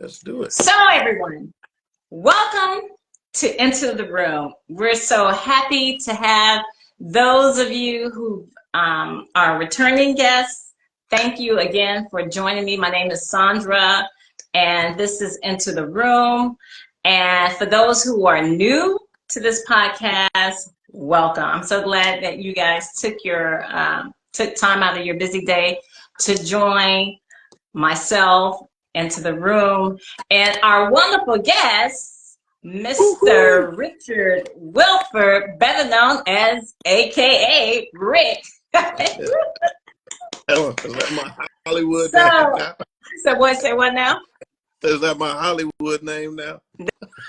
Let's do it. So everyone, welcome to Into the Room. We're so happy to have those of you who are returning guests. Thank you again for joining me. My name is Sandra, and this is Into the Room. And for those who are new to this podcast, welcome. I'm so glad that you guys took time out of your busy day to join myself into the room and our wonderful guest, Woo-hoo. Mr. Richard Wilford, better known as a.k.a. Rick. Is that my Hollywood name so, now? say what now? Is that my Hollywood name now?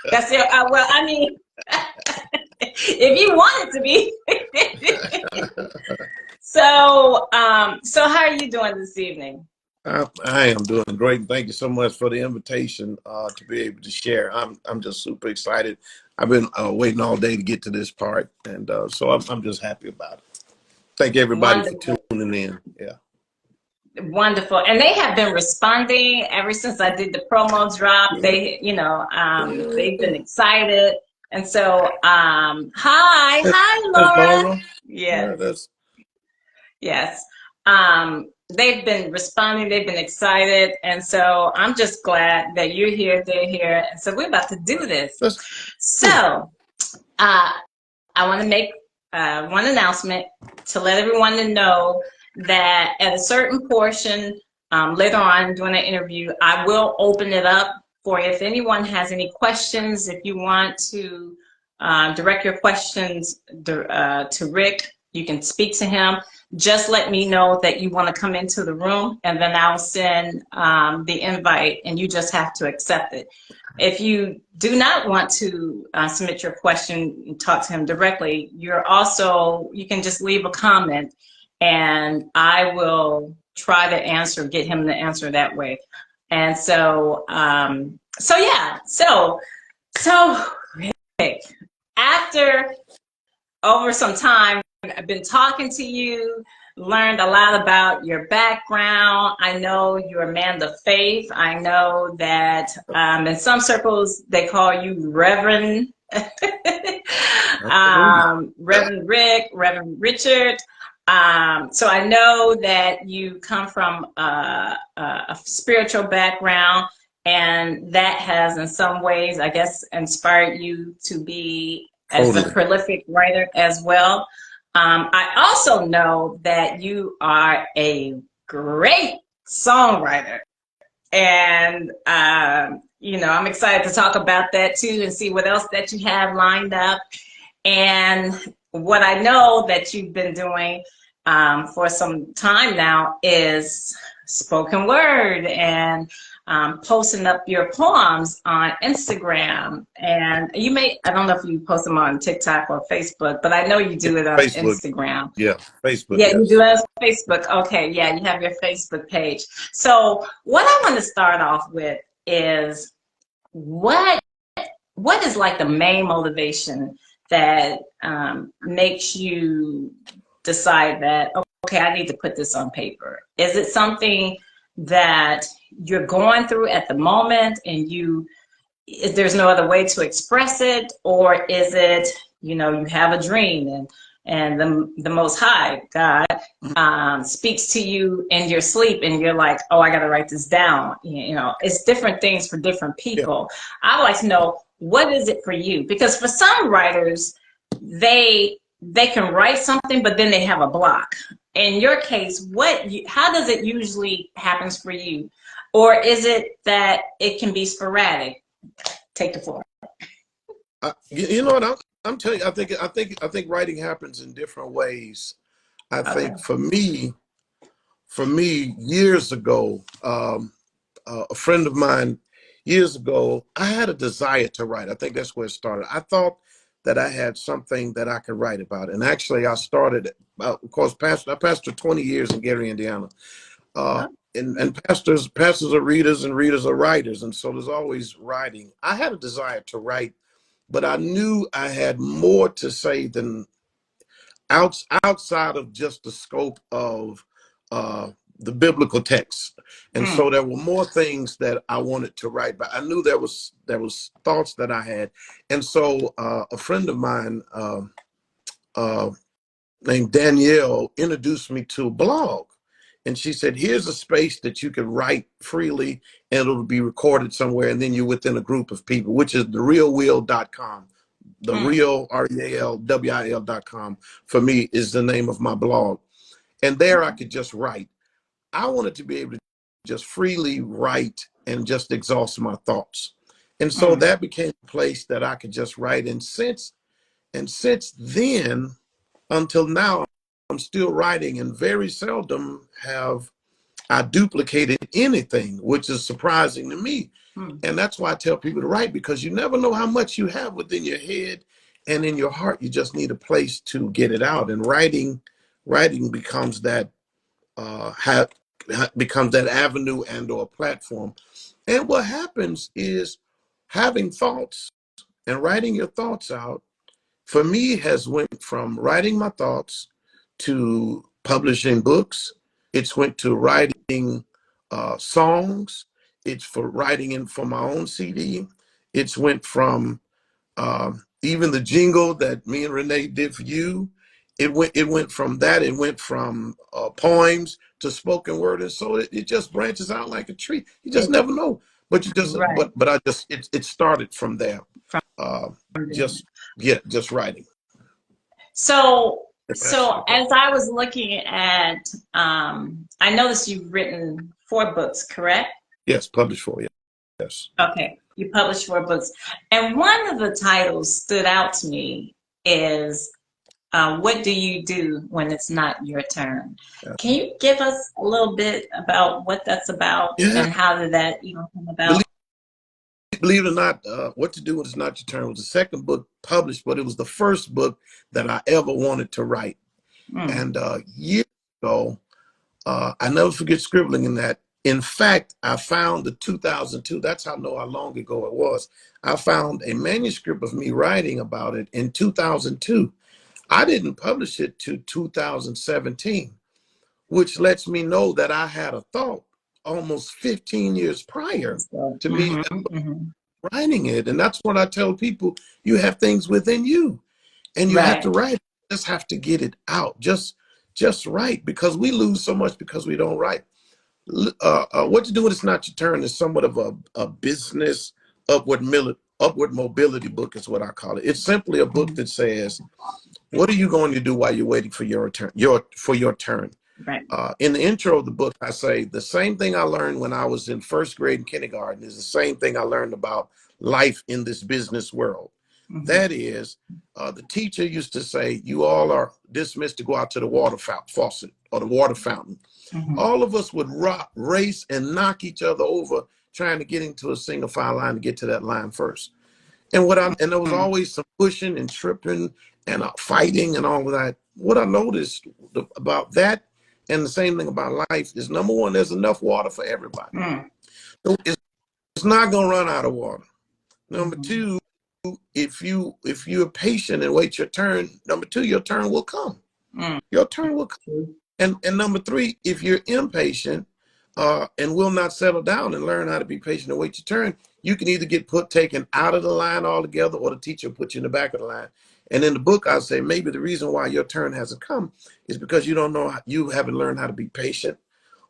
That's it. Well, I mean, if you want it to be. So how are you doing this evening? I am doing great. Thank you so much for the invitation to be able to share. I'm just super excited. I've been waiting all day to get to this part, and so I'm just happy about it. Thank everybody for Wonderful. tuning in. Yeah. Wonderful. And they have been responding ever since I did the promo drop. They've been excited. And so, hi, That's Laura. Laura. Yes, Yeah, that's yes. They've been responding. They've been excited. And so I'm just glad that you're here, they're here. And so we're about to do this. that's cool. So, I want to make one announcement to let everyone know that at a certain portion later on during the interview, I will open it up for if anyone has any questions. If you want to direct your questions to Rick, you can speak to him. Just let me know that you want to come into the room, and then I'll send the invite, and you just have to accept it. If you do not want to submit your question and talk to him directly, you can just leave a comment and I will try to get him the answer that way. And so, Rick, after over some time, I've been talking to you, learned a lot about your background. I know you're a man of faith. I know that in some circles they call you Reverend, Reverend Rick, Reverend Richard. So I know that you come from a spiritual background, and that has in some ways, I guess, inspired you to be as a Totally. prolific writer as well. I also know that you are a great songwriter. And, I'm excited to talk about that too and see what else that you have lined up. And what I know that you've been doing for some time now is spoken word and posting up your poems on Instagram. And I don't know if you post them on TikTok or Facebook, but I know you do it on Facebook. Instagram. Yeah, Facebook. Yeah, you Yes. do it on Facebook. Okay, yeah, you have your Facebook page. So what I want to start off with is what is like the main motivation that makes you decide that, okay, I need to put this on paper? Is it something that you're going through at the moment and there's no other way to express it? Or is it, you have a dream and the Most High, God, speaks to you in your sleep and you're like, oh, I got to write this down. It's different things for different Yeah. people. I would like to know, what is it for you? Because for some writers, they can write something, but then they have a block. In your case, how does it usually happens for you? Or is it that it can be sporadic? Take the floor. You know what? I'm telling you. I think writing happens in different ways. I Okay. think for me, years ago, a friend of mine years ago, I had a desire to write. I think that's where it started. I thought that I had something that I could write about, and actually, I started. Of course, I pastored 20 years in Gary, Indiana. And pastors are readers and readers are writers, and so there's always writing. I had a desire to write, but I knew I had more to say than outside of just the scope of the biblical text. And so there were more things that I wanted to write, but I knew there was thoughts that I had. And so a friend of mine uh, named Danielle introduced me to a blog. And she said, here's a space that you can write freely and it'll be recorded somewhere. And then you're within a group of people, which is therealwill.com. The real, REALWIL.com, for me, is the name of my blog. And there I could just write. I wanted to be able to just freely write and just exhaust my thoughts. And so that became a place that I could just write. And since then until now, I'm still writing, and very seldom have I duplicated anything, which is surprising to me. And that's why I tell people to write, because you never know how much you have within your head and in your heart. You just need a place to get it out. And writing becomes that becomes that avenue and or platform. And what happens is having thoughts and writing your thoughts out, for me, has went from writing my thoughts to publishing books. It's went to writing songs. It's for writing in for my own CD. It's went from even the jingle that me and Renee did for you. It went from that. It went from poems to spoken word, and so it just branches out like a tree. You just never know. But you just Right. but I just it started from there. From Uh, there. just yeah, just writing. So, If that answers so your question. as I was looking at, I noticed you've written 4 books, correct? Yes, published for you. Yes. Okay, you published 4 books. And one of the titles stood out to me is What Do You Do When It's Not Your Turn? Yeah. Can you give us a little bit about what that's about Yeah. and how did that even come about? Believe, believe it or not, What to Do When It's Not Your Turn was the second book published, but it was the first book that I ever wanted to write. Mm. And years ago, I never forget scribbling in that. In fact, I found the 2002, that's how I know how long ago it was. I found a manuscript of me writing about it in 2002. I didn't publish it to 2017, which lets me know that I had a thought almost 15 years prior So, to me hmm. writing it. And that's what I tell people, you have things within you and you have to Right. write. You just have to get it out. Just write, because we lose so much because we don't write. What to Do When It's Not Your Turn is somewhat of a business upward mobility book is what I call it. It's simply a book Mhm. that says, what are you going to do while you're waiting for your turn? Your turn. Right. In the intro of the book, I say the same thing I learned when I was in first grade and kindergarten is the same thing I learned about life in this business world. Hmm. That is, the teacher used to say, you all are dismissed to go out to the water faucet or the water fountain. Hmm. All of us would race and knock each other over trying to get into a single file line to get to that line first. And there was always some pushing and tripping and fighting and all of that. What I noticed about that and the same thing about life is, number one, there's enough water for everybody. Mm. So it's not gonna run out of water. Number Hmm. two, if you're patient and wait your turn, number two, your turn will come. Mm. Your turn will come. True. And number three, if you're impatient and will not settle down and learn how to be patient and wait your turn, you can either get taken out of the line altogether, or the teacher will put you in the back of the line. And in the book, I say maybe the reason why your turn hasn't come is because you haven't learned how to be patient.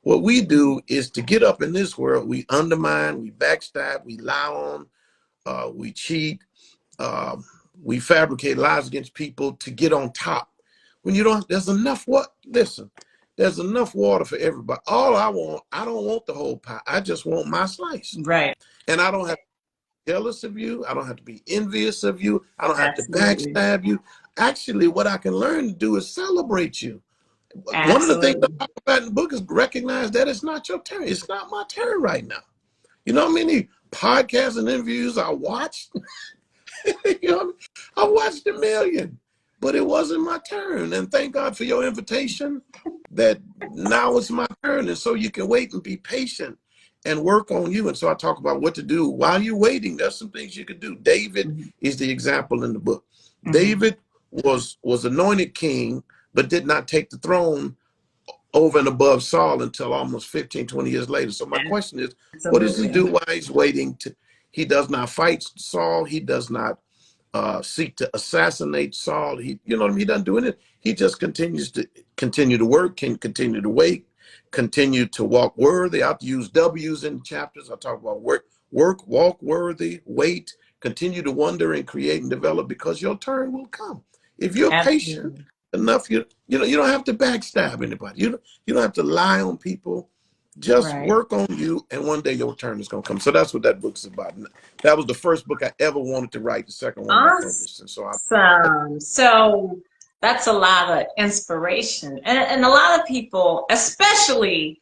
What we do is to get up in this world, we undermine, we backstab, we lie on, we cheat, um, we fabricate lies against people to get on top. When you don't, there's enough what? Listen, there's enough water for everybody. I don't want the whole pie. I just want my slice. Right. And I don't have to be jealous of you. I don't have to be envious of you. I don't have to Absolutely. backstab you. Actually, what I can learn to do is celebrate you. One of the things I Absolutely. talk about in the book is recognize that it's not your turn. It's not my turn right now. You know how many podcasts and interviews I watched? You know, I watched a million, but it wasn't my turn. And thank God for your invitation that now it's my turn. And so you can wait and be patient and work on you. And so I talk about what to do while you're waiting. There's some things you could do. David Hmm. is the example in the book. Hmm. David was anointed king, but did not take the throne over and above Saul until almost 15, 20 years later. So my question is, what does he Absolutely. do while he's waiting to, he does not fight Saul. He does not seek to assassinate Saul. He, you know what I mean? He doesn't do anything. He just continue to work, can continue to wait, continue to walk worthy. I have to use W's in chapters. I talk about walk worthy, wait, continue to wonder and create and develop, because your turn will come. If you're patient Absolutely. enough, you don't have to backstab anybody. You don't have to lie on people. Just Right. work on you, and one day your turn is going to come. So that's what that book's about. And that was the first book I ever wanted to write. The second one I published, and so Awesome. So that's a lot of inspiration. And a lot of people, especially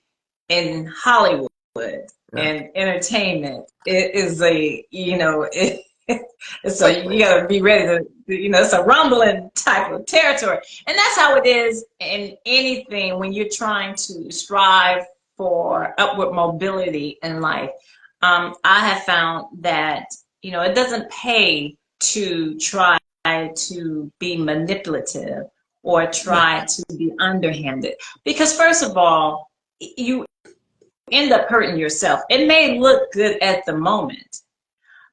in Hollywood yeah, and entertainment, it is a, it's a, you cutthroat. gotta be ready to, it's a rumbling type of territory. And that's how it is in anything when you're trying to strive for upward mobility in life. I have found that, it doesn't pay to try to be manipulative or No, try to be underhanded. Because first of all, you end up hurting yourself. It may look good at the moment,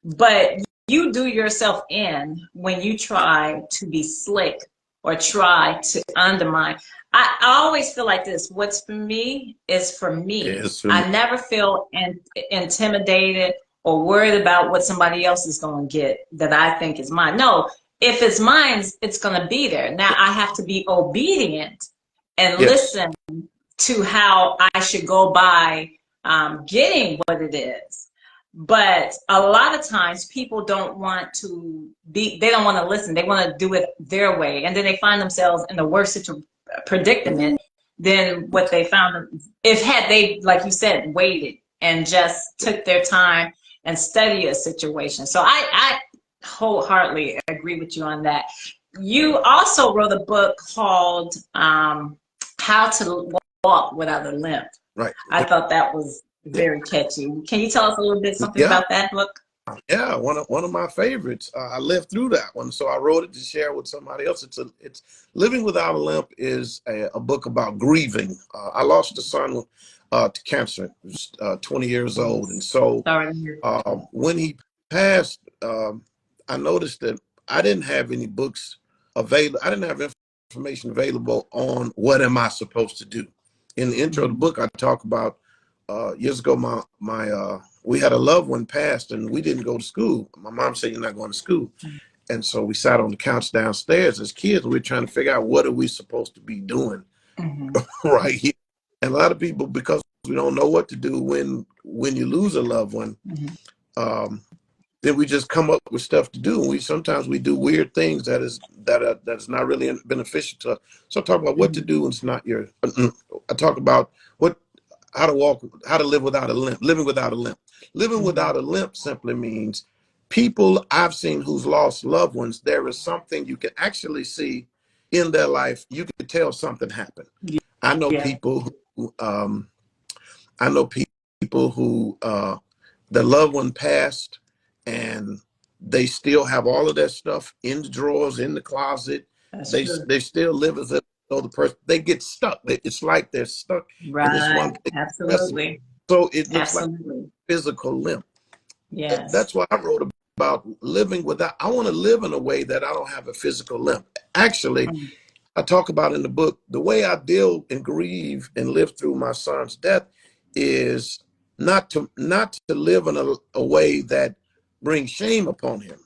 but you do yourself in when you try to be slick or try to undermine. I always feel like this. What's for me is for me. it's for me. I never feel intimidated or worried about what somebody else is going to get that I think is mine. No, if it's mine, it's going to be there. Now I have to be obedient and Yes, listen to how I should go by getting what it is. But a lot of times people don't want to they don't want to listen. They want to do it their way. And then they find themselves in the worst predicament than what they found. If had they, like you said, waited and just took their time and study a situation. So I wholeheartedly agree with you on that. You also wrote a book called How to Walk Without a Limp. right. I thought that was very catchy. Can you tell us a little bit something Yeah, about that book? yeah. One of my favorites. I lived through that one, so I wrote it to share with somebody else. It's Living Without a Limp is a book about grieving. I lost a son to cancer. He was 20 years old, and so Sorry to hear. when he passed, I noticed that I didn't have any books available. I didn't have information available on what am I supposed to do. In the intro of the Mhm. book, I talk about years ago, my we had a loved one passed, and we didn't go to school. My mom said, "You're not going to school," and so we sat on the couch downstairs as kids, and we are trying to figure out what are we supposed to be doing Mhm. right here. And a lot of people, because we don't know what to do when you lose a loved one, Mhm. um, then we just come up with stuff to do. And we sometimes we do weird things that's not really beneficial to us. So I talk about what to Mhm. do, and it's not your. I talk about how to live without a limp, living without a limp. Living Mhm. without a limp simply means people I've seen who's lost loved ones, there is something you can actually see in their life. You can tell something happened. I know Yeah, people I know people who the loved one passed, and they still have all of that stuff in the drawers, in the closet. that's true. They still live as if though the person, they get stuck. It's like they're stuck in this Right. one place. Absolutely. So it looks like Absolutely. physical limp. Yes. That's why I wrote about living without. I want to live in a way that I don't have a physical limp. Actually, Mhm. I talk about in the book, the way I deal and grieve and live through my son's death is not to live in a way that brings shame upon him.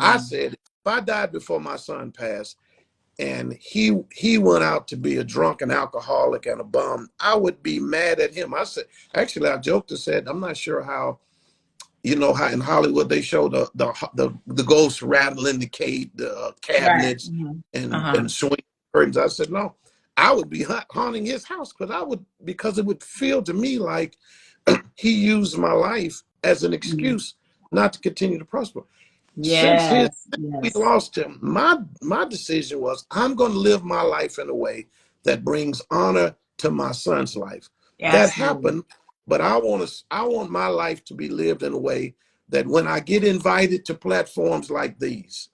I Mhm. said, if I died before my son passed and he went out to be a drunken alcoholic and a bum, I would be mad at him. I said, actually, I joked and said, I'm not sure how, how in Hollywood they show the ghosts rattling the Right. cabinets Mhm. Uh-huh. and swing curtains. I said no, I would be haunting his house because it would feel to me like he used my life as an Mhm. excuse not to continue to prosper. Yes. We Yes. lost him, my decision was I'm going to live my life in a way that brings honor to my son's life. That Absolutely. happened, but I want my life to be lived in a way that when I get invited to platforms like these,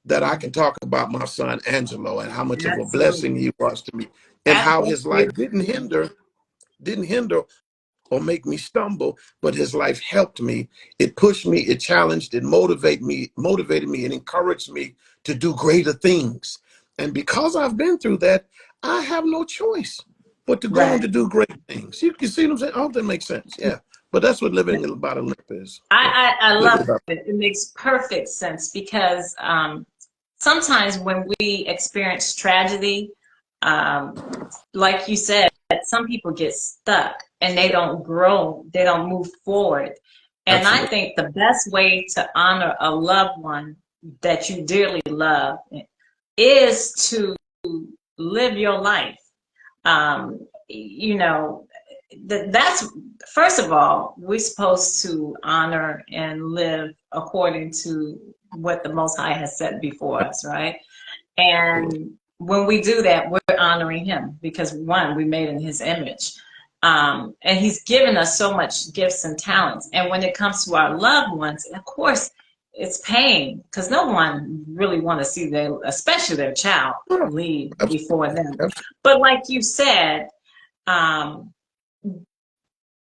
that I can talk about my son Angelo and how much of a blessing Absolutely. he was to me, and That's how his life beautiful. didn't hinder or make me stumble, but his life helped me. It pushed me, it challenged, it motivated me, and encouraged me to do greater things. And because I've been through that, I have no choice but to go on Right. to do great things. You can see what I'm saying? I hope that makes sense. Yeah. But that's what living about a limp is. Yeah. I Living love about it. It makes perfect sense because sometimes when we experience tragedy, um, like you said, some people get stuck and they don't grow, they don't move forward. And I absolutely. think the best way to honor a loved one that you dearly love is to live your life. You know, that's first of all, we're supposed to honor and live according to what the Most High has set before us, right? Absolutely. And when we do that, we're honoring him because one, we made in his image. And he's given us so much gifts and talents. And when it comes to our loved ones, of course, it's pain because no one really want to see their, especially their child, Yeah, leave before absolutely. them. Absolutely. But like you said, um,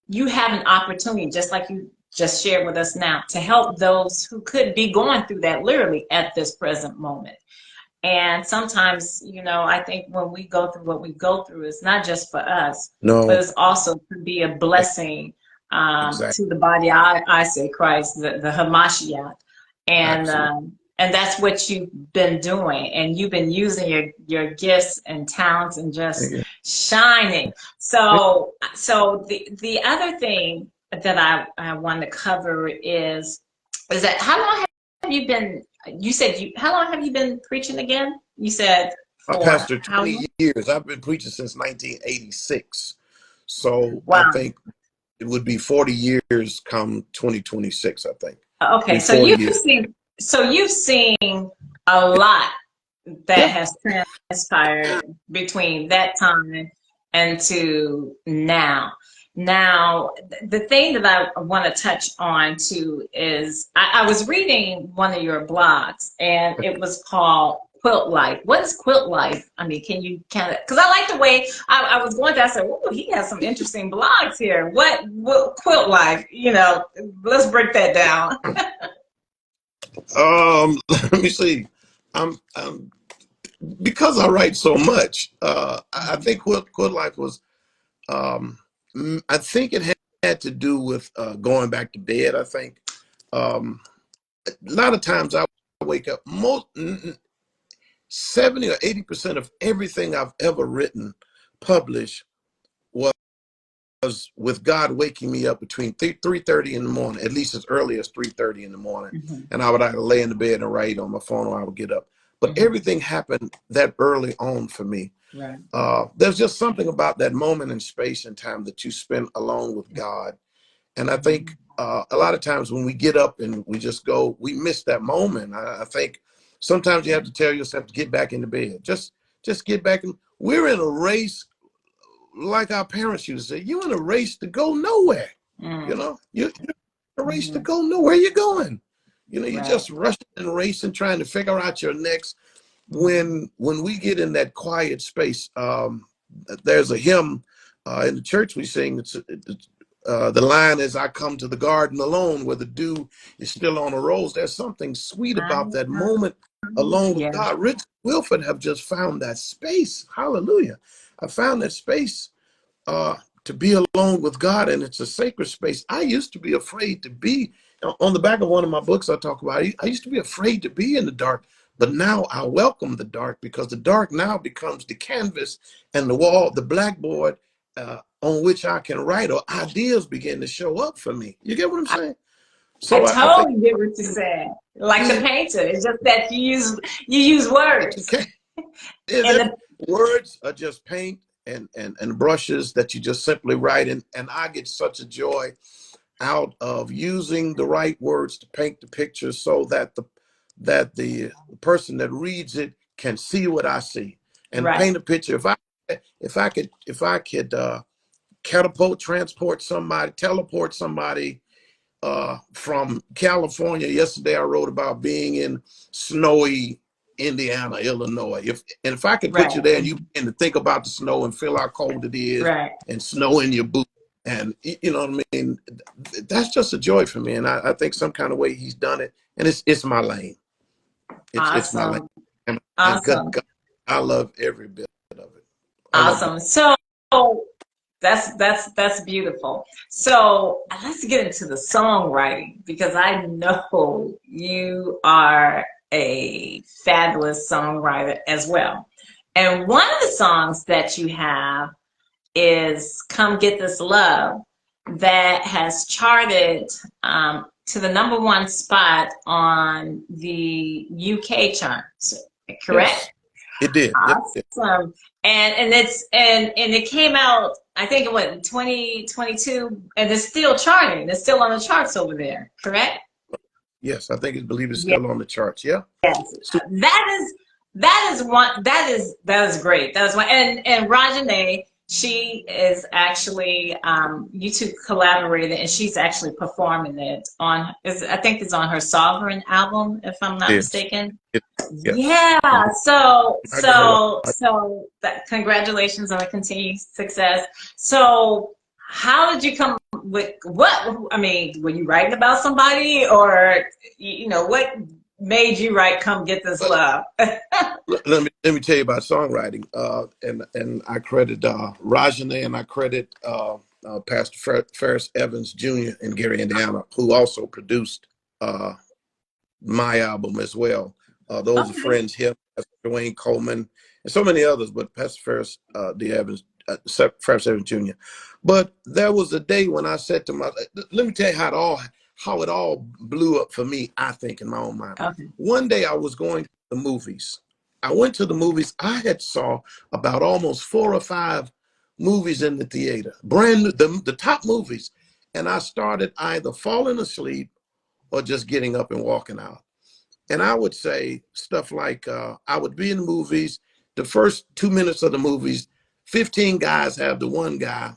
you have an opportunity, just like you just shared with us now, to help those who could be going through that literally at this present moment. And sometimes, I think when we go through what we go through, it's not just for us, but No, it's also to be a blessing exactly. to the body. I say Christ, the Hamashiach, Absolutely. and that's what you've been doing, and you've been using your gifts and talents and just Yeah. shining. So the other thing that I want to cover is that how long have you been? You said how long have you been preaching again? You said for Pastor, how 20 long? years. I've been preaching since 1986. So I Wow. think it would be 40 years come 2026, I think. Okay, Be 40 years. so you've seen a lot that Yeah. has transpired between that time and to now. Now, the thing that I want to touch on too is I was reading one of your blogs and it was called Quilt Life. What is Quilt Life? I mean, can you kind of, because I like the way I was going to, I said, oh, he has some interesting blogs here. What Quilt Life? Let's break that down. Let me see. I'm because I write so much. I think Quilt Life was. I think it had to do with going back to bed. I think um, a lot of times I wake up. 70 or 80% of everything I've ever written, published, was with God waking me up between 3:30 in the morning, at least as early as 3:30 in the morning. Mhm, And I would either lay in the bed and write on my phone or I would get up. But mhm. everything happened that early on for me. Right. There's just something about that moment in space and time that you spend alone with God. And I think Mhm. a lot of times when we get up and we just go, we miss that moment. I think sometimes you have to tell yourself to get back into bed. Just get back in. We're in a race like our parents used to say, you're in a race to go nowhere. Mm, You're in a race to mhm. go nowhere. You're going. You're Right. just rushing and racing, trying to figure out your next. Mhm. When we get in that quiet space, there's a hymn in the church we sing. The line is, I come to the garden alone where the dew is still on the rose. There's something sweet about that moment alone with Yeah. God. Rich Wilford have just found that space. Hallelujah. I found that space uh, to be alone with God, and it's a sacred space. I used to be afraid to be on the back of one of my books. I talk about. I used to be afraid to be in the dark, but now I welcome the dark because the dark now becomes the canvas and the wall, the blackboard on which I can write, or ideas begin to show up for me. You get what I'm saying? I So I think, totally get what you said. Like the yeah, painter, it's just that you use it just words. can't. Yeah, And that words are just paint and brushes that you just simply write, and I get such a joy out of using the right words to paint the picture so that the person that reads it can see what I see and right, paint a picture. If I could catapult, transport somebody, teleport somebody from California. Yesterday I wrote about being in snowy Indiana, Illinois. If I could put Right. you there and you begin to think about the snow and feel how cold it is Right. and snow in your boots, and you know what I mean, that's just a joy for me. And I think some kind of way he's done it, and it's my lane. It's my lane, Awesome. and good Awesome. God, I love every bit of it. I love Awesome. So that's beautiful. So let's get into the songwriting because I know you are a fabulous songwriter as well. And one of the songs that you have is "Come Get This Love" that has charted to the #1 spot on the UK charts. Correct? yes, it did. Yep. Awesome. And it came out, I think it went in 2022, and it's still charting. It's still on the charts over there, correct? Yes, I think it's believe it's Yes. still on the charts. Yeah. So That is great. That is one. And Rajane, she is actually you two collaborated, and she's actually performing it on. I think it's on her Sovereign album, if I'm not yes, mistaken. yes. Yeah. Mhm. So I got a lot. so so that congratulations on the continued success. So how did you come with what? I mean, were you writing about somebody, or what made you write "Come Get This Love"? Let me tell you about songwriting. And I credit Rajane, and I credit Pastor Ferris Evans Jr. in Gary, Indiana, who also produced uh, my album as well. Those are Okay. friends here, Pastor Dwayne Coleman, and so many others, but Pastor Ferris D. Evans, Ferris Evans Jr. But there was a day when I said to myself, let me tell you how it all blew up for me, I think, in my own mind. Okay. One day I was going to the movies. I went to the movies. I had saw about almost 4 or 5 movies in the theater, brand new, the top movies. And I started either falling asleep or just getting up and walking out. And I would say stuff like I would be in the movies, the first 2 minutes of the movies, 15 guys have the one guy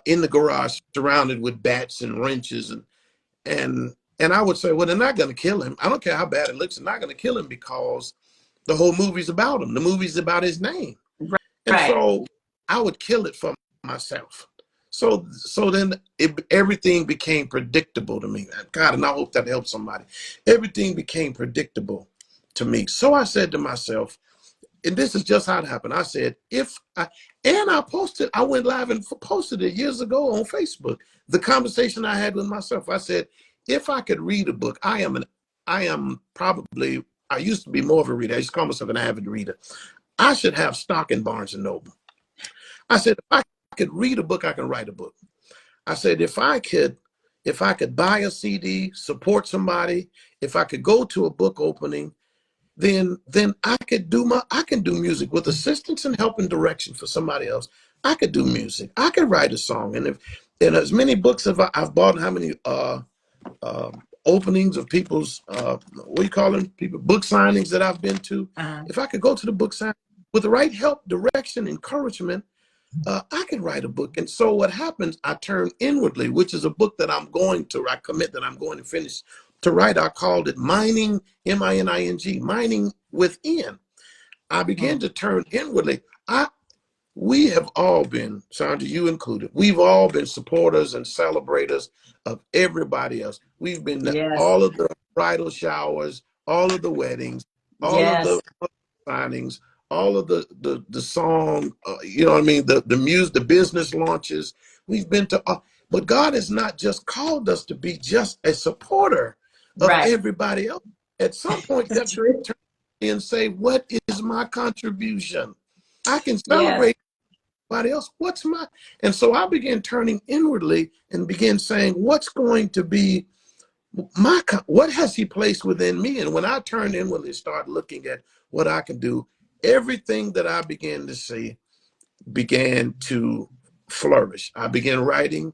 in the garage surrounded with bats and wrenches and I would say, well, they're not going to kill him. I don't care how bad it looks. They're not going to kill him because the whole movie's about him. The movie's about his name. And Right. so I would kill it for myself. So then everything became predictable to me. God, and I hope that helps somebody. Everything became predictable to me. So I said to myself, and this is just how it happened. I said, I went live and posted it years ago on Facebook. The conversation I had with myself. I said, if I could read a book, I used to be more of a reader. I used to call myself an avid reader. I should have stock in Barnes and Noble. I said, if I could read a book, I can write a book. I said, if I could buy a CD, support somebody, if I could go to a book opening, then I can do music with assistance and help and direction for somebody else. I could do music. I could write a song. And as many books I've bought, how many uh, openings of people's what do you call them? People book signings that I've been to. Uh, If I could go to the book sign with the right help, direction, encouragement, I can write a book. And so what happens, I turn inwardly, which is a book that I commit that I'm going to finish to write. I called it Mining, Mining, Mining Within. I began to turn inwardly. We have all been, Sandra, you included, we've all been supporters and celebrators of everybody else. We've been to yes. all of the bridal showers, all of the weddings, all of Yes. the signings, all of the song, you know what I mean, the music, the business launches. We've been to, but God has not just called us to be just a supporter of Right. everybody else. At some point, you have That's to true. turn and say, what is my contribution? I can Yes. celebrate everybody else. What's my? And so I began turning inwardly and began saying, what's going to be what has he placed within me? And when I turned inwardly, start looking at what I can do, everything that I began to see began to flourish. I began writing,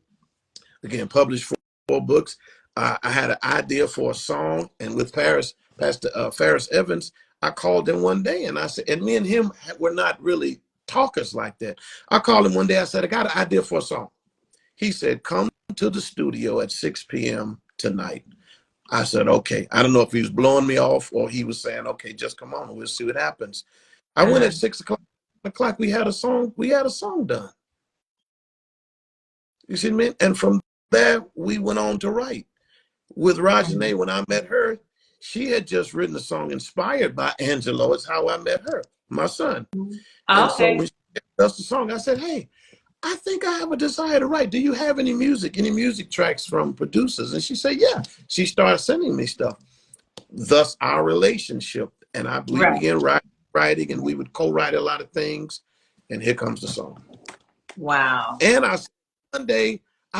began published 4 books. I had an idea for a song, and with Pastor Ferris Evans, I called him one day and I said, and me and him were not really talkers like that. I called him one day. I said, I got an idea for a song. He said, come to the studio at 6 p.m. tonight. I said, okay. I don't know if he was blowing me off or he was saying, okay, just come on, we'll see what happens. I went Uh-huh. at 6 o'clock. We had a song. We had a song done. You see what I mean? And from there, we went on to write with Rajane. When I met her, she had just written a song inspired by Angelo. It's how I met her, my son. And so Okay. when she gave us the song, I said, hey, I think I have a desire to write. Do you have any music tracks from producers? And she said, yeah. She started sending me stuff. Thus our relationship. And we Right. began writing, and we would co-write a lot of things. And here comes the song. Wow. And I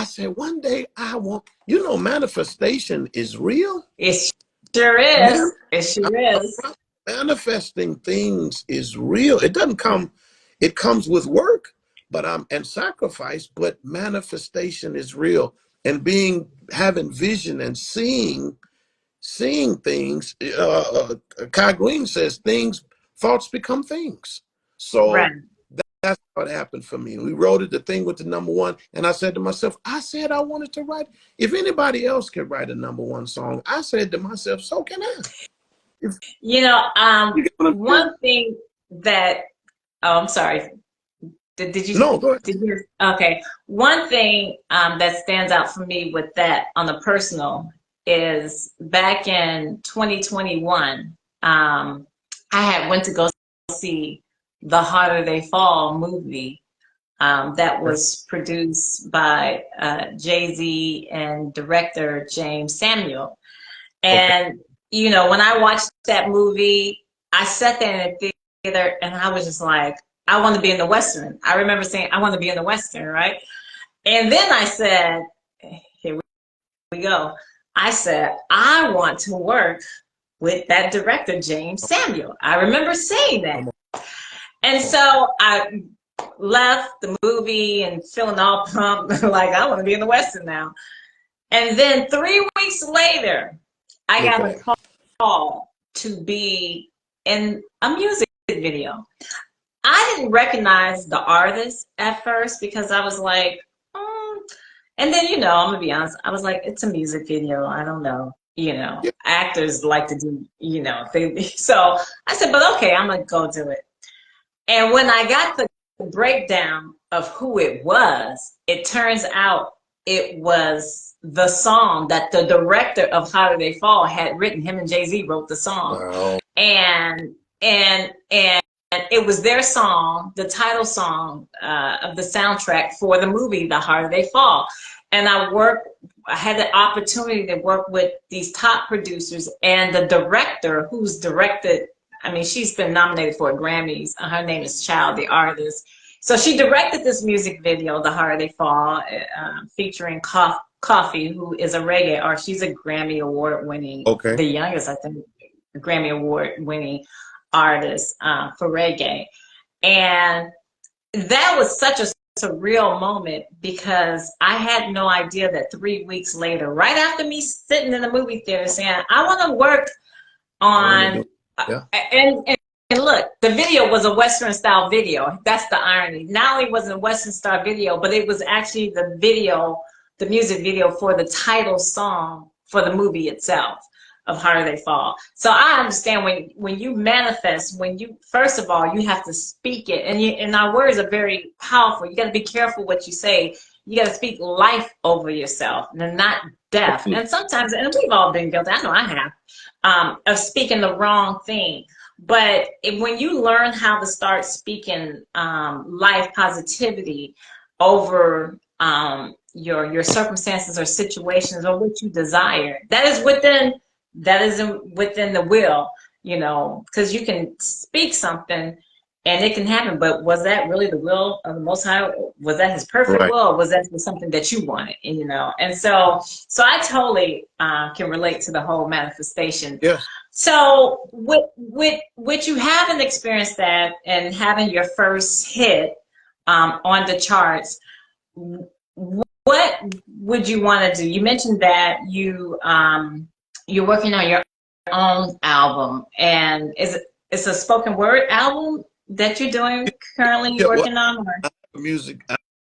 said, one day I want, manifestation is real. It sure Man, is. It sure is. manifesting things is real. It doesn't come, it comes with work, and sacrifice, but manifestation is real. And having vision and seeing things. Kai Green says thoughts become things. Right. So that's what happened for me. We wrote it, the thing with the #1, and I said to myself, I said I wanted to write. If anybody else can write a #1 song, I said to myself, so can I. If You know, you get what I'm saying? one thing that, oh, I'm sorry. Did you, No, go ahead. okay. One thing that stands out for me with that on the personal is back in 2021, I had went to go see the Harder They Fall movie that was produced by Jay-Z and director James Samuel. Okay. And, when I watched that movie, I sat there in the theater and I was just like, I want to be in the Western. I remember saying, I want to be in the Western, right? And then I said, here we go. I said, I want to work with that director, James Samuel. I remember saying that. Come And on. so I left the movie and feeling all pumped, like I want to be in the Western now. And then 3 weeks later, I Look got at a that. call to be in a music video. I didn't recognize the artist at first because I was like, and then, I'm gonna be honest, I was like, it's a music video. I don't know. Yeah. Actors like to do, so I said, but okay, I'm gonna go do it. And when I got the breakdown of who it turns out it was the song that the director of How Do They Fall had written. Him and Jay-Z wrote the song. Wow. And it was their song, the title song of the soundtrack for the movie, The Harder They Fall. And I had the opportunity to work with these top producers and the director who's directed, I mean, she's been nominated for Grammys. Her name is Child, the artist. So she directed this music video, The Harder They Fall, featuring Coffee, who is a reggae artist. She's a Grammy Award winning, Okay. the youngest, I think, Grammy Award winning artist for reggae. And that was such a surreal moment because I had no idea that 3 weeks later, right after me sitting in the movie theater saying, I want to work I want to do. on, Yeah. and look, the video was a Western style video. That's the irony. Not only was it a Western style video, but it was actually the video, the music video for the title song for the movie itself of Harder They Fall. So I understand when you manifest, when you, first of all, you have to speak it, and our words are very powerful. You got to be careful what you say. You got to speak life over yourself, and not death. And sometimes, and we've all been guilty. I know I have, of speaking the wrong thing. But when you learn how to start speaking life positivity over your circumstances or situations or what you desire, that isn't within the will, because you can speak something and it can happen, but was that really the will of the Most High? Was that His perfect Right. will, or was that something that you wanted? And so I totally can relate to the whole manifestation. Yes. So with you having experienced that and having your first hit on the charts, what would you want to do? You mentioned that you're working on your own album, and it's a spoken word album that you're doing currently Yeah. Well, working on? Or? music,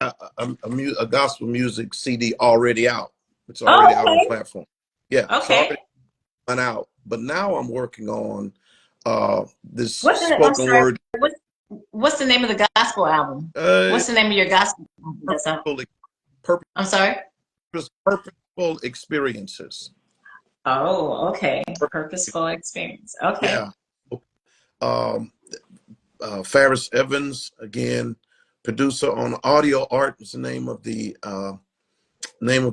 a gospel music CD already out. It's already Oh, out on okay, platform. Yeah, it's okay. already. went out. But now I'm working on this What's the, I'm spoken sorry, word. what's the name of the gospel album? Uh, What's the name of your gospel album that's out? purposeful, purpose, I'm sorry. purposeful experiences. Oh, okay. Purposeful experience. Okay. Yeah. Um, Ferris Evans, again, producer on Audio Art is the name of the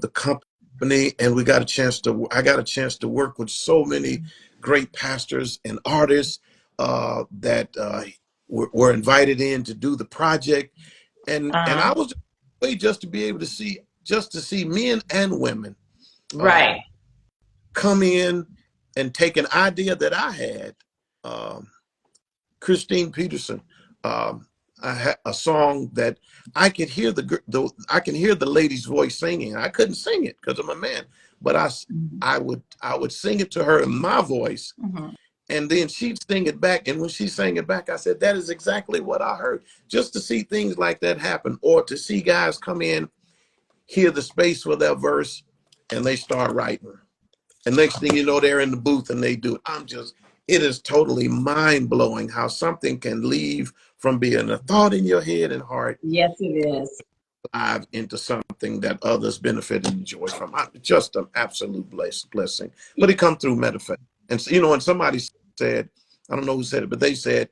company, and I got a chance to work with so many great pastors and artists that were invited in to do the project, and I Uh, was wait just to be able to see men and women right. um, come in and take an idea that I had. Um, Christine Peterson. I had a song that I could hear I can hear the lady's voice singing. I couldn't sing it because I'm a man, but Mhm. I would sing it to her in my voice, Mhm. and then she'd sing it back. And when she sang it back, I said, "That is exactly what I heard." Just to see things like that happen, or to see guys come in, hear the space for their verse, and they start writing. And next thing you know, they're in the booth and they do it. It is totally mind blowing how something can leave from being a thought in your head and heart Yes, it is. live into something that others benefit and enjoy from. Just an absolute blessing. But it come through metaphor. And so, and somebody said, I don't know who said it, but they said,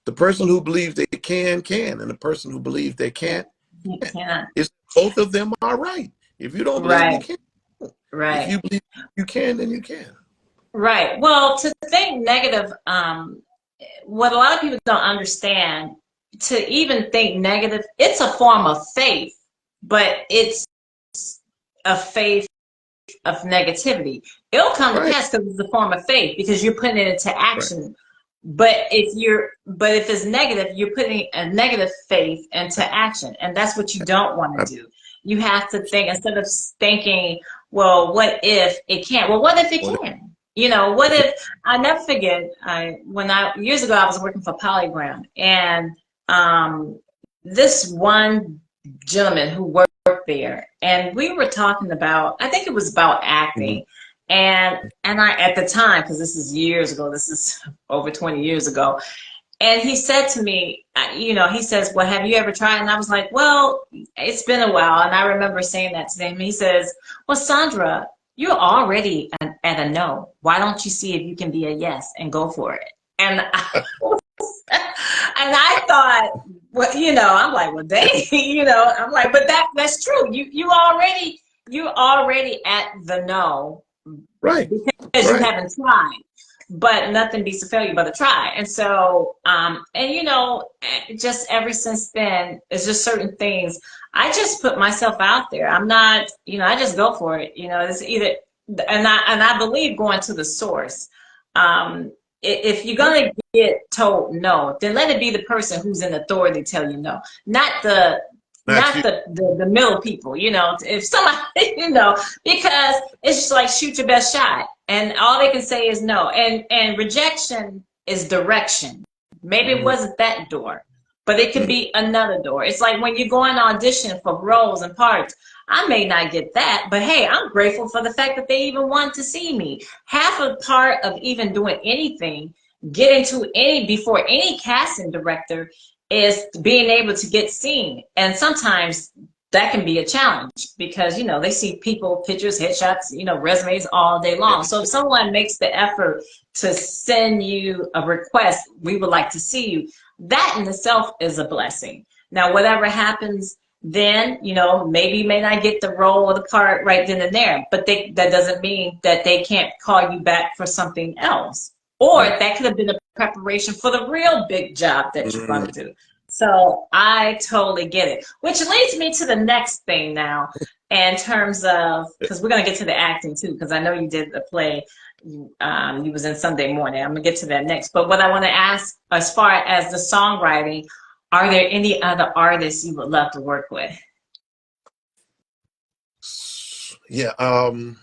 the person who believes they can, and the person who believes they Yeah. can't, You cannot. is both of them are right. If you don't believe you Right. can't, if Right. you believe you can, then you can. Right. Well, to think negative, what a lot of people don't understand, to even think negative, it's a form of faith, but it's a faith of negativity. It'll come to Right, pass because it's a form of faith because you're putting it into right, action. But if it's negative, you're putting a negative faith into action, and that's what you don't want right. to do. You have to think instead of thinking, well, what if it can't? Well, what if it What can? What if it, if I never forget? When I years ago I was working for Polygram, and um, this one gentleman who worked there, and we were talking about, I think it was about mhm, acting, and I at the time, because this is years ago, this is over 20 years ago, and he said to me, he says, well, have you ever tried? And I was like, well, it's been a while. And I remember saying that to him. He says, well, Sandra, you're already at a no. Why don't you see if you can be a yes and go for it? And and I thought, well, I'm like, well, dang, I'm like, but that's true. You already at the no right, because you right. haven't tried. But nothing beats a failure but a try. And so, just ever since then, it's just certain things. I just put myself out there. I'm not, I just go for it. It's either, and I believe going to the source. If you're gonna get told no, then let it be the person who's in authority tell you no, not the Not not you. the middle people. If somebody, because it's just like shoot your best shot, and all they can say is no, and rejection is direction. Maybe it Mhm, wasn't that door, but it could mhm, be another door. It's like when you go and audition for roles and parts. I may not get that, but hey, I'm grateful for the fact that they even want to see me. Half a part of even doing anything, getting to any before any casting director, is being able to get seen. And sometimes that can be a challenge because they see people, pictures, headshots, resumes all day long. every So if someone makes the effort to send you a request, we would like to see you, that in itself is a blessing. Now whatever happens then, maybe you may not get the role or the part right then and there, but that doesn't mean that they can't call you back for something else. Or right. that could have been a preparation for the real big job that you're going Mhm. to do. So I totally get it. Which leads me to the next thing now, in terms of, because we're going to get to the acting too, because I know you did the play. You was in Sunday Morning. I'm going to get to that next. But what I want to ask, as far as the songwriting, are there any other artists you would love to work with? Yeah. w-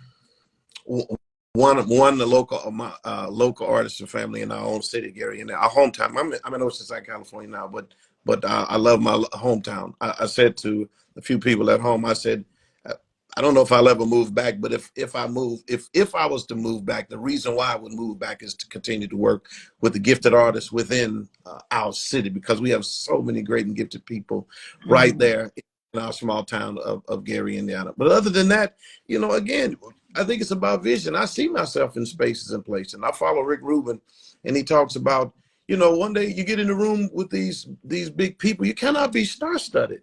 one the local my local artists and family in our own city, Gary, in our hometown. I'm in Oceanside, California now, but I love my hometown. I said to a few people at home, I said, I don't know if I'll ever move back, but if I was to move back, the reason why I would move back is to continue to work with the gifted artists within our city, because we have so many great and gifted people right Mm, there in our small town of Gary, Indiana. But other than that, again, I think it's about vision. I see myself in spaces and places. And I follow Rick Rubin, and he talks about, one day you get in the room with these big people, you cannot be star-studded.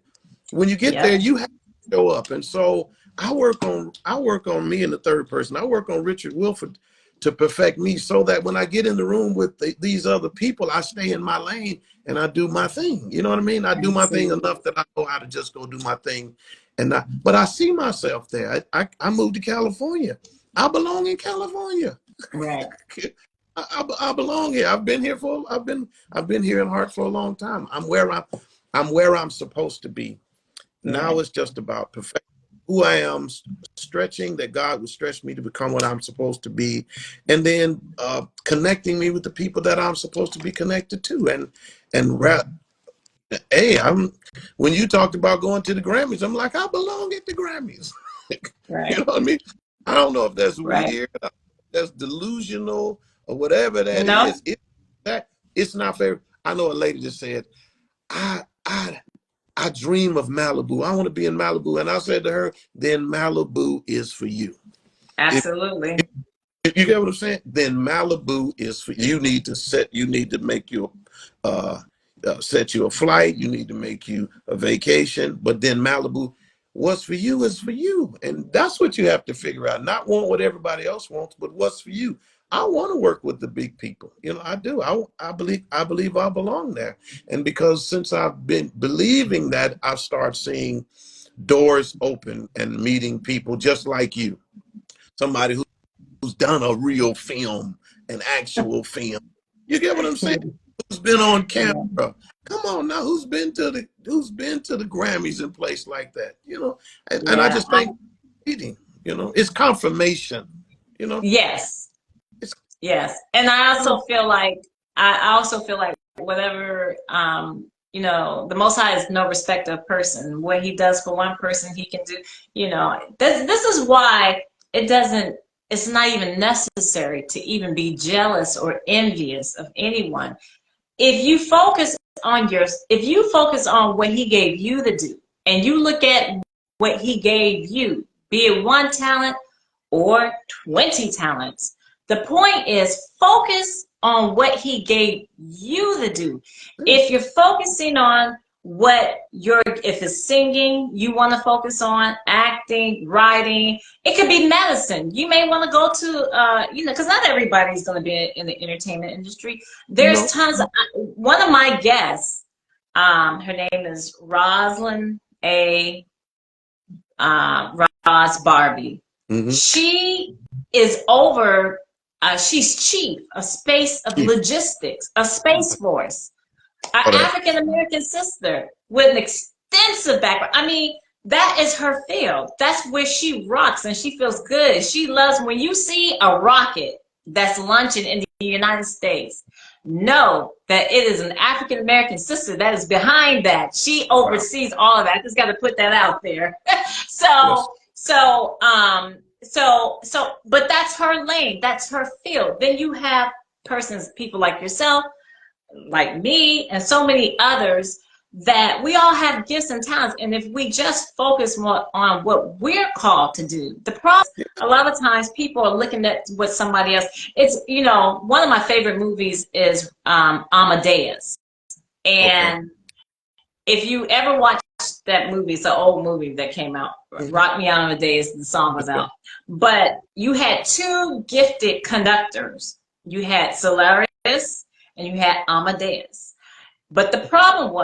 When you get there, yep, you have to show up. And so I work on me in the third person. I work on Richard Wilford to perfect me, so that when I get in the room with these other people, I stay in my lane and I do my thing. You know what I mean? I do my thing absolutely. enough that I know how to just go do my thing. But I see myself there. I moved to California. I belong in California. Right, I belong here. I've been here in Hart for a long time. I'm where I'm supposed to be. Now right, it's just about perfecting who I am, stretching that God would stretch me to become what I'm supposed to be, and then connecting me with the people that I'm supposed to be connected to. And hey, when you talked about going to the Grammys, I'm like, I belong at the Grammys. You right, know what I mean? I don't know if that's right. weird, that's delusional, or whatever that No, is. It's not fair. I know a lady that said, I I I dream of Malibu. I want to be in Malibu. And I said to her, then Malibu is for you. If absolutely. you get what I'm saying, then Malibu is for you. You need to make your uh, set you a flight. You need to make you a vacation. But then Malibu, what's for you is for you, and that's what you have to figure out. Not want what everybody else wants, but what's for you. I want to work with the big people. I do. I believe I belong there, and because since I've been believing that, I've started seeing doors open and meeting people just like you. Somebody who's done a real film, an actual film. You get what I'm saying? Who's been on camera? Yeah. Come on now, who's been to the Grammys and place like that? And I Yeah. just think it's confirmation. You know, Yes. it's Yes. And I you know, also feel like I also feel like whatever the Most High is no respecter of person. What he does for one person, he can do, this is why it doesn't it's not even necessary to even be jealous or envious of anyone. If you focus on what he gave you to do, and you look at what he gave you, be it one talent or 20 talents, the point is focus on what he gave you to do. If you're focusing on if it's singing, you want to focus on acting, writing. It could be medicine. You may want to go to, because not everybody's going to be in the entertainment industry. There's no, tons of, one of my guests, her name is Rosalind A. Ross Barbie. mm-hmm. She is over, she's chief of space of Chief. logistics, of Space Force, an All that. African American sister with an extensive background. I mean, that is her field. That's where she rocks and she feels good. She loves when you see a rocket that's launching in the United States. Know that it is an African American sister that is behind that. She Wow. oversees all of that. I just got to put that out there. Yes. But that's her lane. That's her field. Then you have people like yourself, like me, and so many others, that we all have gifts and talents. And if we just focus more on what we're called to do, the problem is a lot of times people are looking at what somebody else. It's, one of my favorite movies is Amadeus. Okay. And if you ever watch that movie, it's an old movie that came out. Mm-hmm. Rock Me Out on a Days, the song was Okay. out. But you had two gifted conductors. You had Solaris and you had Amadeus. But the problem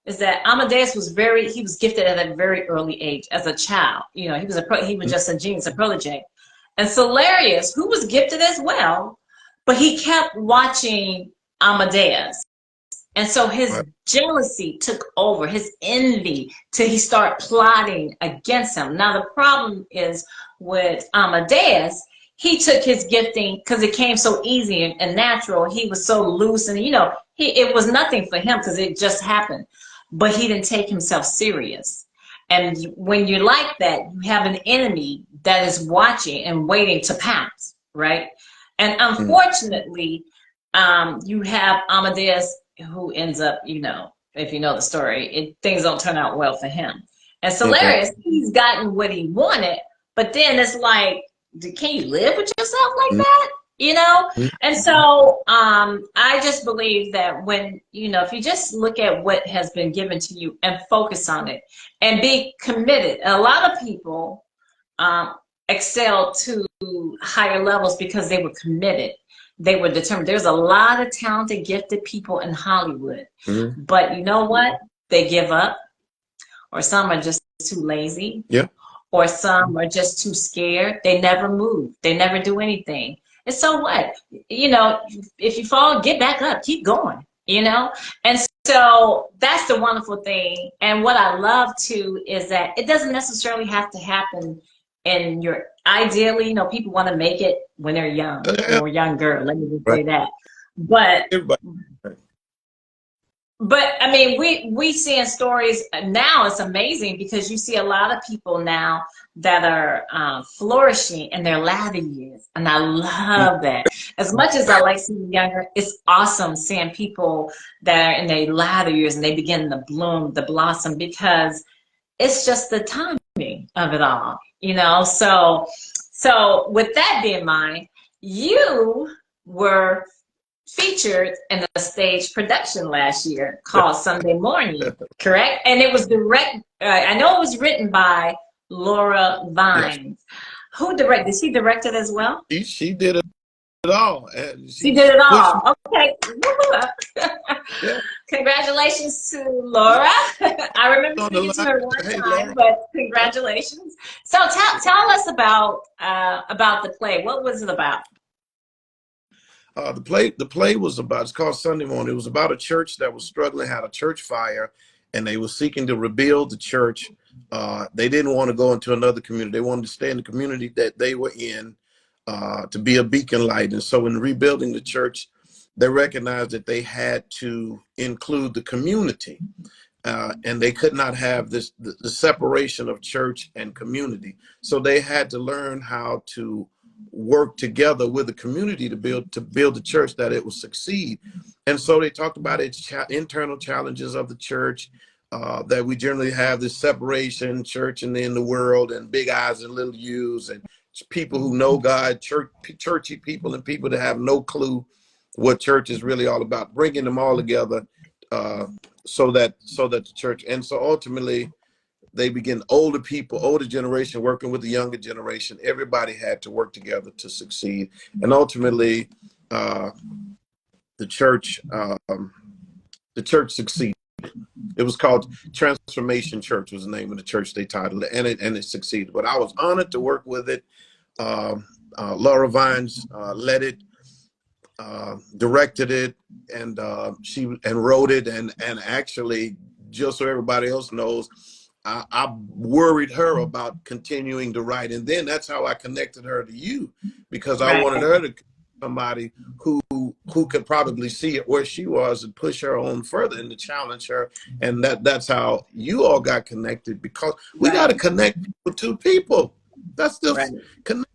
is that Amadeus he was gifted at a very early age as a child. He was just a genius, a protege. And Solaris, who was gifted as well, but he kept watching Amadeus. And so his Right. jealousy took over, his envy, till he started plotting against him. Now, the problem is with Amadeus, he took his gifting because it came so easy and natural. He was so loose, and it was nothing for him because it just happened. But he didn't take himself serious. And when you're like that, you have an enemy that is watching and waiting to pounce, right? And unfortunately, you have Amadeus who ends up, if you know the story, things don't turn out well for him. And Mm-hmm. Solaris, he's gotten what he wanted, but then it's like, can you live with yourself like that? You know? Mm-hmm. And so I just believe that when, if you just look at what has been given to you and focus on it and be committed. A lot of people excel to higher levels because they were committed. They were determined. There's a lot of talented, gifted people in Hollywood. Mm-hmm. But you know what? They give up, or some are just too lazy, Yeah. or some are just too scared. They never move. They never do anything. And so what? If you fall, get back up, keep going, And so that's the wonderful thing. And what I love too is that it doesn't necessarily have to happen ideally, people want to make it when they're young Yeah. or younger. Let me just Right. say that. But Everybody. but I mean, we see in stories now. It's amazing because you see a lot of people now that are flourishing in their latter years, and I love that. As much as I like seeing younger, it's awesome seeing people that are in their latter years and they begin to bloom, to blossom, because it's just the timing of it all, So with that being in mind, you were featured in a stage production last year called Sunday Morning, correct? And it was I know it was written by Laura Yes. Vines. Who directed? Did she direct it as well? She did it all. And She did she it pushed me. all. Okay. Yeah. Congratulations to Laura. I remember On the speaking to her one line. Hey, time, Laura. but Yeah. congratulations. So tell us about the play. What was it about? The play was about, it's called Sunday Morning. It was about a church that was struggling, had a church fire, and they were seeking to rebuild the church. They didn't want to go into another community. They wanted to stay in the community that they were in, to be a beacon light. And so in rebuilding the church, they recognized that they had to include the community. And they could not have the separation of church and community. So they had to learn how to work together with the community to build the church that it will succeed. And so they talked about its internal challenges of the church, that we generally have this separation, church and then the world, and big I's and little U's, and people who know God, churchy people, and people that have no clue what church is really all about, bringing them all together, uh, so that the church, and so ultimately they begin, older generation working with the younger generation. Everybody had to work together to succeed, and ultimately, uh, the church um, the church succeeded. It was called Transformation Church, was the name of the church they titled it, and it succeeded. But I was honored to work with it. Laura Vines led it, directed it, and she wrote it, and actually, just so everybody else knows, I worried her about continuing to write, and then that's how I connected her to you, because I Right. wanted her to somebody who could probably see it where she was and push her on further and to challenge her, and that's how you all got connected, because we got to Right. connect people to people. That's Right. just connect.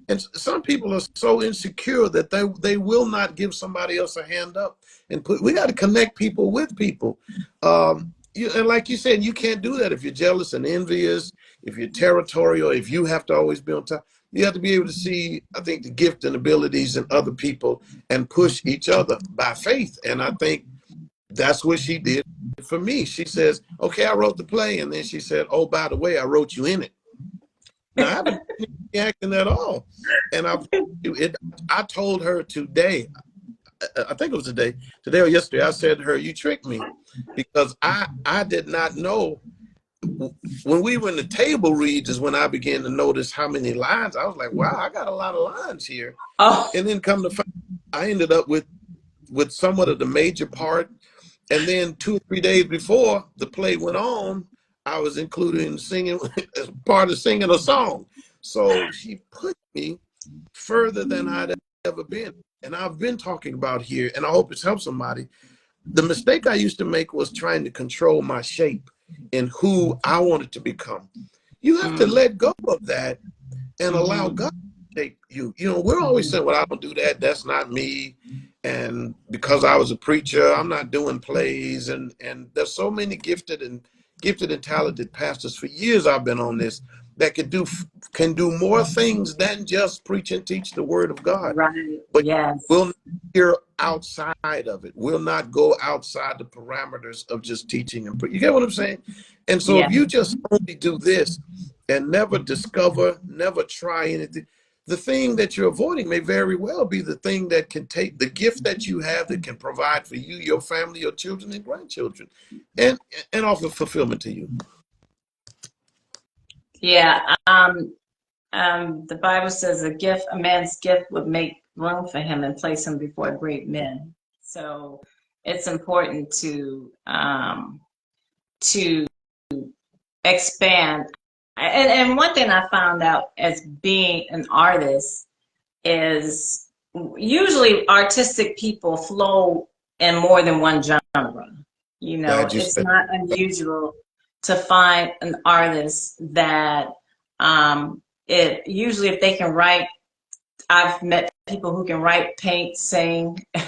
And some people are so insecure that they will not give somebody else a hand up and we got to connect people with people. And like you said, you can't do that if you're jealous and envious, if you're territorial, if you have to always be on top. You have to be able to see, I think, the gift and abilities in other people and push each other by faith. And I think that's what she did for me. She says, okay, I wrote the play. And then she said, oh, by the way, I wrote you in it. Now, I haven't done any acting at all. And I told her today, I think it was today or yesterday, I said to her, you tricked me, because I did not know. When we were in the table reads is when I began to notice how many lines. I was like, wow, I got a lot of lines here. Oh, And then come to find, I ended up with somewhat of the major part. And then 2 or 3 days before the play went on, I was included in singing as part of singing a song. So she put me further than I'd ever been. And I've been talking about here, and I hope it's helped somebody. The mistake I used to make was trying to control my shape. in who I wanted to become. You have to Mm. let go of that and allow Mm-hmm. God to take you. You know, we're always saying, well, I don't do that. That's not me. And because I was a preacher, I'm not doing plays. And there's so many gifted and talented pastors. For years I've been on this that can do more things than just preach and teach the word of God. Right. But we'll Yes. not hear outside of it. We'll not go outside the parameters of just teaching and you get what I'm saying? And so if Yeah. you just only do this and never discover, never try anything, the thing that you're avoiding may very well be the thing that can take the gift that you have that can provide for you, your family, your children and grandchildren, and offer fulfillment to you. Yeah. The Bible says a man's gift would make room for him and place him before great men. So it's important to expand. And one thing I found out as being an artist is usually artistic people flow in more than one genre. You know, Glad you it's said not unusual to find an artist that it usually if they can write. I've met people who can write, paint, sing. In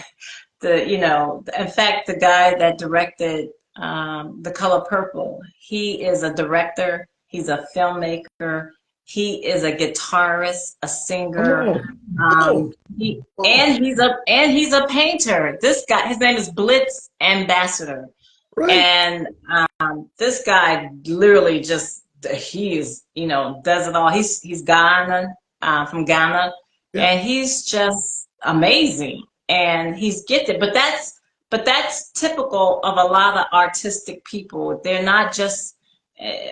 fact, the guy that directed The Color Purple, he is a director. He's a filmmaker. He is a guitarist, a come singer. on, come on, come on. He's a painter. This guy, his name is Blitz Ambassador, Right. and this guy literally just he is does it all. He's Ghana from Ghana, Yeah. and he's just amazing, and he's gifted. But that's typical of a lot of artistic people. They're not just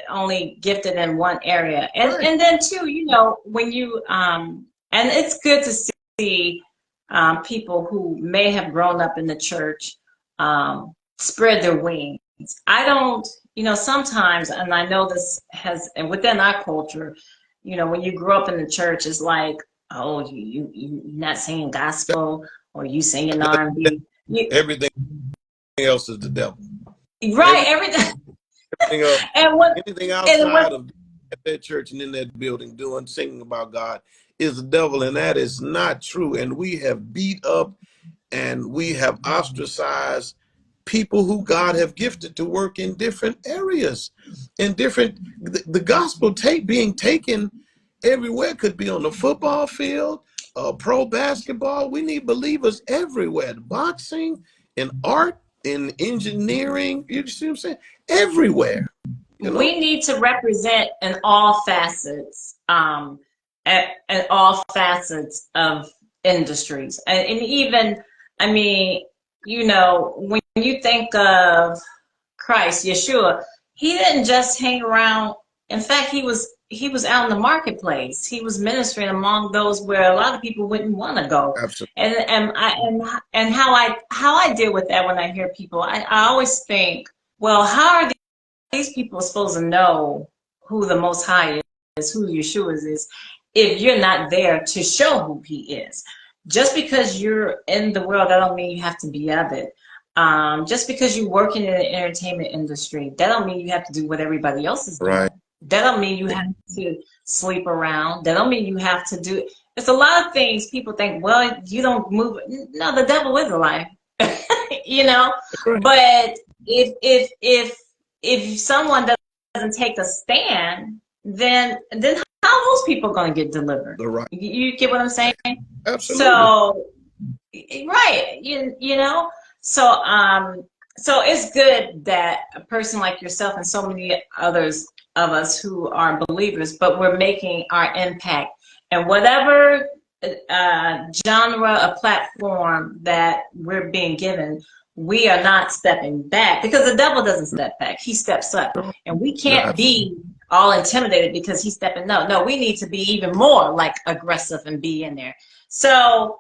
only gifted in one area, and Right. and then too, when you and it's good to see people who may have grown up in the church spread their wings. I don't, sometimes, and I know this has, and within our culture, when you grow up in the church, it's like, oh, you're not singing gospel or you singing R&B. You, Everything else is the devil. right, Everything, everything. everything else, And what, anything and what, outside of that church and in that building doing singing about God is the devil, and that is not true. And we have beat up and we have ostracized people who God have gifted to work in different areas, in different the gospel being taken everywhere. Could be on the football field, pro basketball. We need believers everywhere. Boxing, in art, in engineering. You see what I'm saying? Everywhere. You know. we need to represent in all facets, at all facets of industries. And even, I mean, when you think of Christ, Yeshua, he didn't just hang around. In fact, he was out in the marketplace. He was ministering among those where a lot of people wouldn't want to go. Absolutely. And how I deal with that when I hear people, I always think, well, how are these people are supposed to know who the Most High is, who Yeshua is, if you're not there to show who He is. Just because you're in the world, that don't mean you have to be of it. Just because you're working in the entertainment industry, that don't mean you have to do what everybody else is Right. doing. That don't mean you have to sleep around. That don't mean you have to do. There's a lot of things people think. Well, you don't move. No, the devil is alive. you know. That's right. But if someone doesn't take a stand, then how are those people going to get delivered? The right. You get what I'm saying? Absolutely. So, right, so it's good that a person like yourself and so many others of us who are believers, but we're making our impact and whatever genre, a platform that we're being given, we are not stepping back because the devil doesn't step back. He steps up. No, And we no, can't absolutely. be all intimidated because he's stepping. No, we need to be even more like aggressive and be in there. So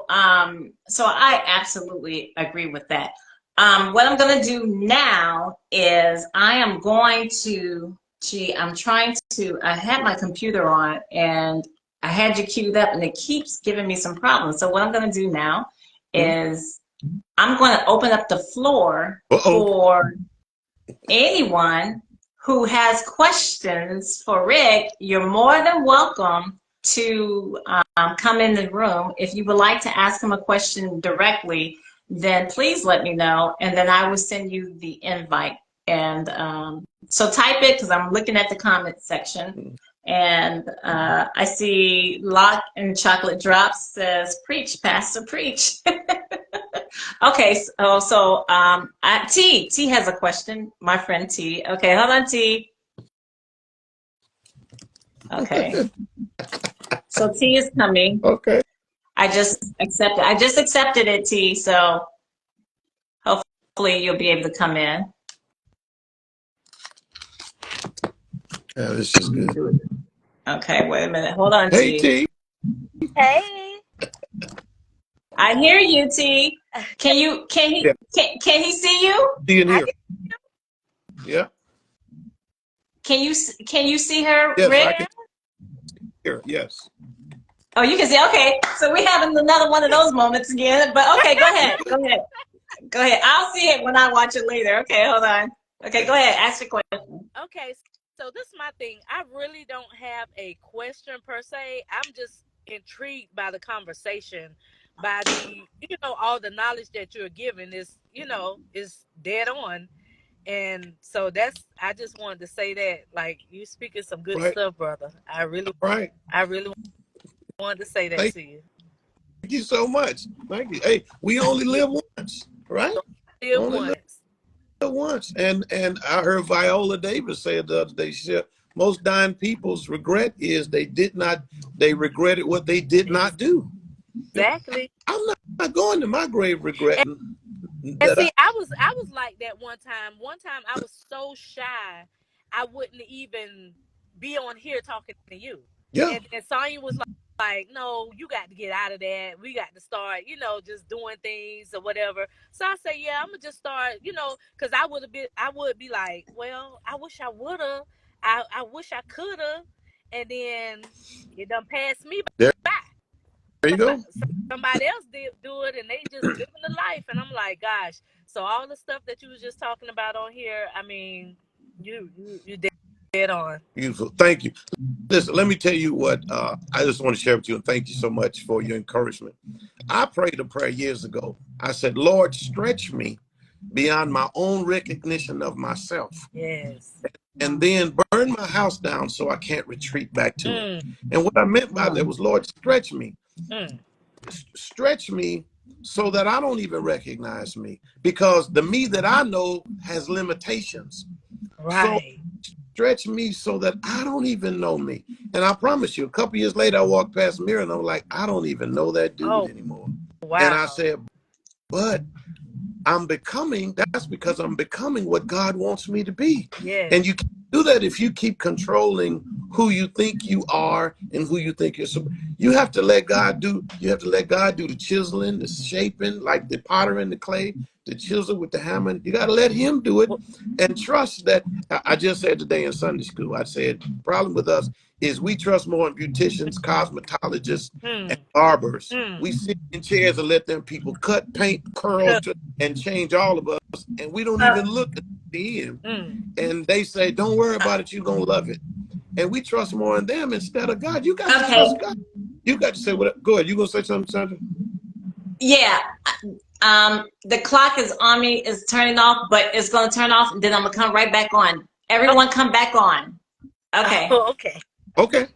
I absolutely agree with that. What I'm going to do now is I am going to, I had my computer on and I had you queued up and it keeps giving me some problems. So what I'm going to do now Mhm. is I'm going to open up the floor Uh-oh. for anyone who has questions for Rick, you're more than welcome to come in the room. If you would like to ask him a question directly, then please let me know, and then I will send you the invite. And so type it, because I'm looking at the comment section. And I see Lock and Chocolate Drops says, "Preach, Pastor, preach." Okay, T has a question. My friend T. Okay, hold on, T. Okay, so T is coming. Okay. I just accepted it, T. So hopefully you'll be able to come in. Yeah, this is good. Okay, wait a minute. Hold on, Hey, T. T. Hey. I hear you, T. Can Yeah. he see you? See and I hear. can Yeah. Can you see her, Yes, I Rick? can hear. Yes. Oh, you can see. Okay, so we're having another one of those moments again. But okay, go ahead. Go ahead. Go ahead. I'll see it when I watch it later. Okay, hold on. Okay, go ahead. Ask your question. Okay, so this is my thing. I really don't have a question per se. I'm just intrigued by the conversation, by the all the knowledge that you're giving is dead on. And so I just wanted to say that, like, you speaking some good Right. stuff, brother. Right. I really wanted to say that Thank to you. you so much. Thank you. Hey, we only live once, right? Live Only live once. once. And I heard Viola Davis say it the other day. She said most dying people's regret is they regretted what they did not do. Exactly. I'm not going to my grave regretting And that see, I was like that one time. One time I was so shy, I wouldn't even be on here talking to you. yeah, And Sonya was like, no, you got to get out of that. We got to start, just doing things or whatever. So I said, yeah, I'm gonna just start, because I would be like, well, I wish I woulda, I wish I coulda, and then it done passed me there, by. there you somebody, go. somebody else did do it, and they just living the life. And I'm like, gosh. So all the stuff that you was just talking about on here, I mean, you dead on. Beautiful. Thank you. Listen, let me tell you what I just want to share with you, and thank you so much for your encouragement. I prayed a prayer years ago. I said, Lord, stretch me beyond my own recognition of myself, Yes. and then burn my house down so I can't retreat back to it. Mm, And what I meant by that was, Lord, mm, stretch me so that I don't even recognize me, because the me that I know has limitations. So right. stretch me so that I don't even know me. And I promise you, a couple years later, I walked past the mirror and I'm like, I don't even know that dude Oh, anymore. And I wow. said, but that's because I'm becoming what God wants me to be. Yes. And you can't do that if you keep controlling who you think you are and who you think you're. You have to let God do the chiseling, the shaping, like the potter in the clay, the chisel with the hammer. You got to let him do it and trust that. I just said today in Sunday school, I said, the problem with us is we trust more in beauticians, cosmetologists, and Mm, barbers. mm, We sit in chairs and let them people cut, paint, curl, and change all of us, and we don't even look at the end. mm. And they say, "Don't worry about it. You're gonna love it." And we trust more in them instead of God. You got to Okay. trust God. You got to say what. Go ahead. You gonna say something, Sandra? Yeah. The clock is on me, is turning off, but it's gonna turn off, and then I'm gonna come right back on. Oh, Everyone come back on. Okay. oh, okay. Okay.